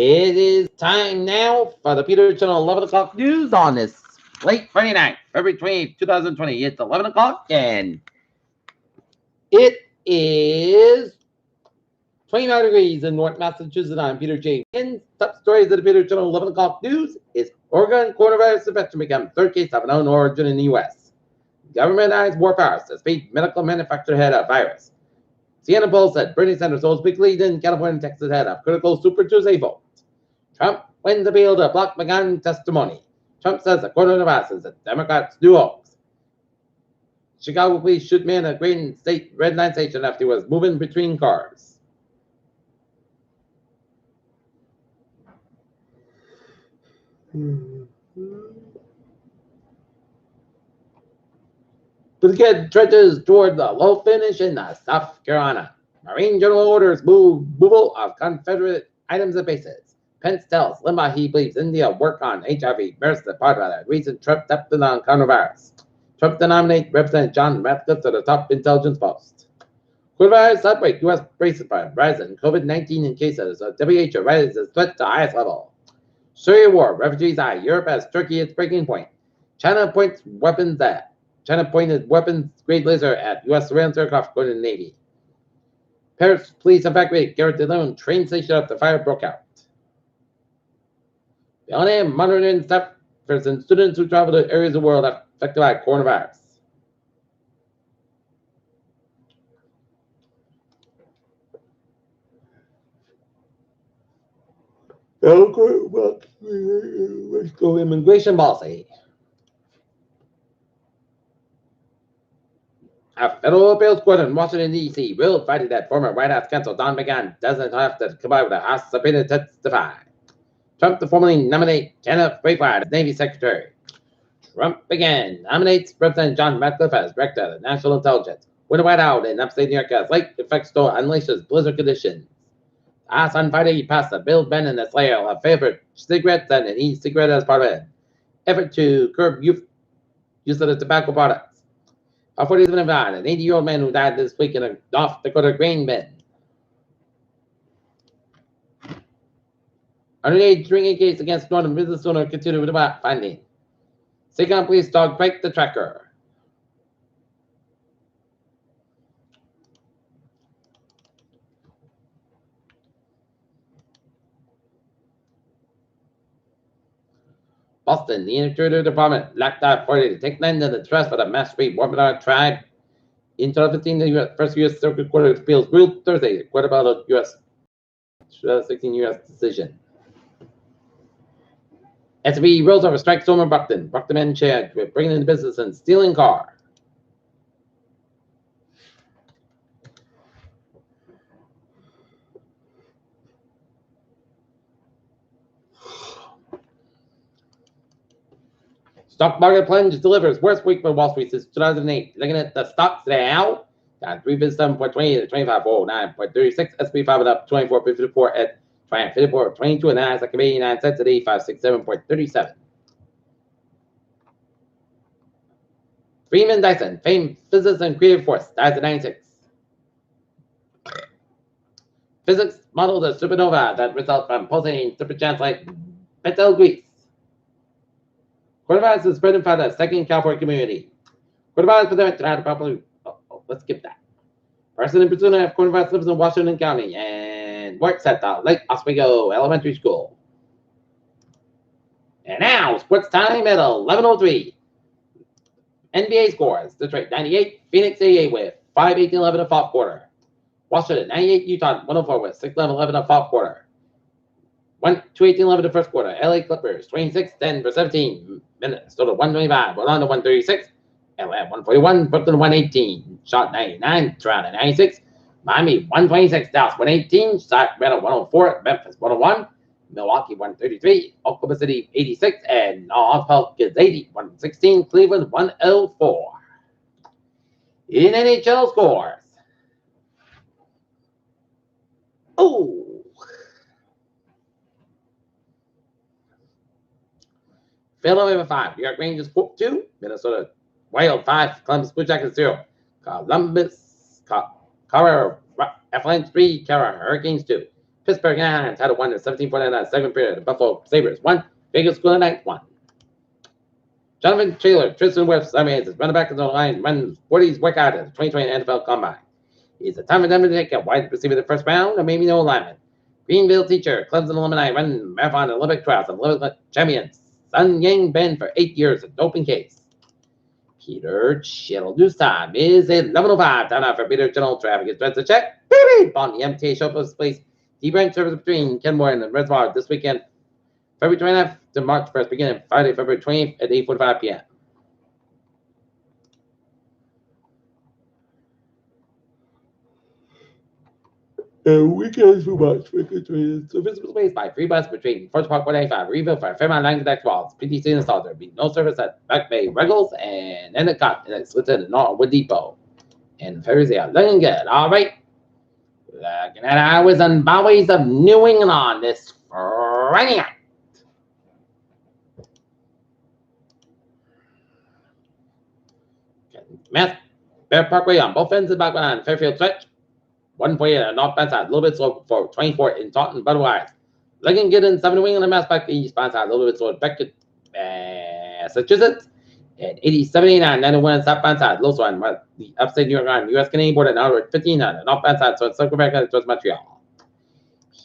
It is time now for the Peter Channel 11 o'clock news on this late Friday night, February 28th, 2020. It's 11 o'clock and it is 29 degrees in North Massachusetts. I'm Peter J. Wiggins. Top stories of the Peter Channel 11 o'clock news is Oregon coronavirus infection become third case of unknown origin in the U.S. Government eyes war powers to speed medical manufacturer head of virus. CNN poll said Bernie Sanders holds big lead in California and Texas head of critical Super Tuesday vote. Trump wins appeal to block McGahn testimony. Trump says the coronavirus is a Democrats' new hoax. Chicago police shoot man at red light station after he was moving between cars. Brigitte trudges toward the low finish in South Carolina. Marine General orders removal of Confederate items and bases. Pence tells Limbaugh he believes India work on HIV versus the part of the recent Trump theft on coronavirus. Trump to nominate Representative John Ratcliffe to the top intelligence post. Coronavirus outbreak, U.S. braces for rising COVID-19 in cases. WHO raises threat to highest level. Syria war, refugees high. Europe as Turkey its breaking point. China pointed weapons grade laser at U.S. surveillance aircraft according to the Navy. Paris police evacuated Garrett alone train station after fire broke out. The only monitoring staffers and students who travel to areas of the world affected by coronavirus. Let's go immigration policy. A federal appeals court in Washington, D.C. ruled Friday that former White House counsel Don McGahn doesn't have to comply with the House subpoena to testify. Trump to formally nominate Kenneth Braithwaite as Navy Secretary. Trump again nominates Representative John Ratcliffe as Director of National Intelligence. Winter whiteout in upstate New York as lake effect storm unleashes blizzard conditions. The House on Friday passed a bill banning the sale of favorite cigarettes and an e-cigarette as part of an effort to curb youth use of the tobacco products. A 47-year-old, an 80-year-old man who died this week in a North Dakota grain bin. Underage drinking case against Northern business owner continued without finding. Second police dog break the tracker. Boston, the Interior Department lacked the authority to take land in the trust for the Mass Street Warbler tribe. In 2015, the first U.S. Circuit Court of Appeals ruled Thursday, the court about the U.S. 2016 U.S. decision. SB rolls over strike Stormer Buckton. Buckton men charged with bringing in business and stealing car. Stock market plunge delivers worst week for Wall Street since 2008. Looking at the stocks now, got 357.20 to 2509.36. SP 5 up 24.54 at 54.22 and Nasdaq 89 cents at 8567.37. Freeman Dyson, famed physicist and creative force, dies at 96. Physics modeled a supernova that results from pulsating supergiants like Betelgeuse. Coronavirus is spreading by the second California community. Coronavirus pandemic tried to properly. Let's skip that. Person in pursuit of coronavirus lives in Washington County and works at the Lake Oswego Elementary School. And now, sports time at 11:03. NBA scores: Detroit 98, Phoenix 88 with 5:18-11 of fourth quarter. Washington 98, Utah 104 with 6:11-11 of fourth quarter. 2:18-11 the first quarter. LA Clippers 26-10 for 17 minutes. Total 125. Orlando 136. LA 141. Brooklyn 118. Shot 99. Toronto 96. Miami 126. Dallas 118. Sacramento 104. Memphis 101. Milwaukee 133. Oklahoma City 86. And North Pelicans 80. 116. Cleveland 104. In NHL scores. Oh. Philadelphia 5, New York Rangers 2, Minnesota Wild 5, Columbus Blue Jackets 0, Columbus Colorado Avalanche 3, Carolina Hurricanes 2, Pittsburgh Lions had a 1 in 17.9 second period. The Buffalo Sabres 1. Vegas Golden Knights 1. Jonathan Taylor, Tristan Wirfs, is running back in the line, runs 40s workout at the 2020 NFL Combine. It's a time for them to take a wide receiver the first round, and maybe no alignment. Greenville teacher, Clemson alumni, run marathon Olympic trials, and Olympic champion Sun Yang Ben for 8 years, a doping case. Peter Chittle news time is 11:05. Time out for Peter Chittle traffic. It's to check. Beep on the MTA Showpost Place. D-branch service between Kenmore and the Reservoir this weekend, February 29th to March 1st, beginning Friday, February 20th at 8:45 p.m. Weekends for March. So visible space by free bus between First Park 185, Reeville for Fairmont Line Connect Walls. PTC installed. There will be no service at Back Bay, Ruggles, and Endicott, and it's listed in Norwood Depot. And ferries are looking good. All right. Looking at hours and byways of New England on this Friday night. Mass Bear Parkway on both ends of the background on Fairfield stretch. 148 on northbound side, a little bit slow for 24 in Taunton, otherwise. Looking good in 7 New England and Mass back eastbound side, a little bit slow in Beckett, Massachusetts. And 8789, 91 southbound side, low on the upstate New York line, US Canadian border, now at 1500, northbound side, so it's Central America towards Montreal.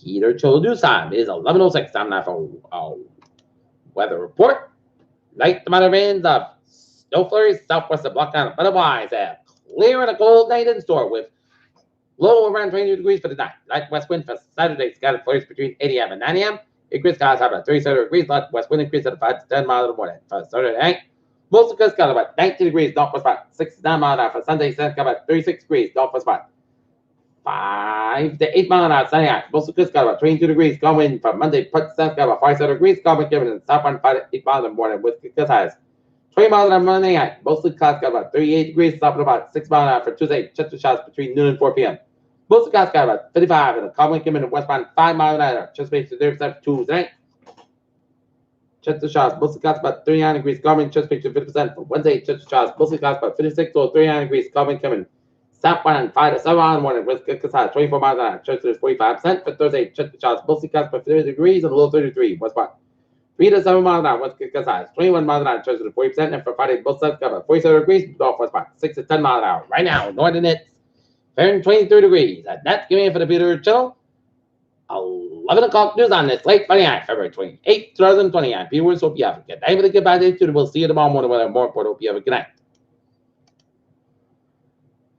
Peter Cholo news time is 11:06. Time now for weather report. Light amount of rains of snow flurries southwest of Blocktown, otherwise clear and a cold night in store with low around 22 degrees for the night. Light west wind for Saturday, scattered flurries between 8 a.m. and 9 a.m. Increased skies have about 37 degrees. Light west wind increase at 5 to 10 miles in the morning. For Saturday night, most of the skies about 19 degrees. Northwest about 6 to 9 miles an hour. For Sunday, sun about 36 degrees. Northwest about 5 to 8 miles an hour. Sunday night, most of the skies about 22 degrees. Going from Monday, put sun sky about 47 degrees. Going given in southbound 5 to 8 miles in the morning with skies highs 20 miles an hour Monday night. Mostly clouds got about 38 degrees. Southbound about 6 miles an hour for Tuesday. Chester showers between noon and 4 p.m. Most of the guys got about 55 and the common came in westbound 5 miles an hour. Just makes the difference to Tuesday. Chester showers, most of the guys about 39 degrees. Common just makes 50%. For Wednesday, Chester showers, most of the guys about 56 or 39 degrees. Common coming southbound 5 to 7 miles in the morning. With good high 24 miles an hour. Chester is 45%. For Thursday, Chester showers, most of the guys about 50 degrees and a low 33. Westbound 3 to 7 miles an hour. With good high 21 miles an hour. Chester is 40%. And for Friday, both sides got about 47 degrees. Northwestbound 6 to 10 miles an hour. Right now, northern it's 23 degrees. And that's giving it for the Peter Channel. 11 o'clock news on this late Friday night, February 28th, 2020. I'm Peter Woods. Hope you have a good night with a good bad day. We'll see you tomorrow morning with a more report. Hope you have a good night.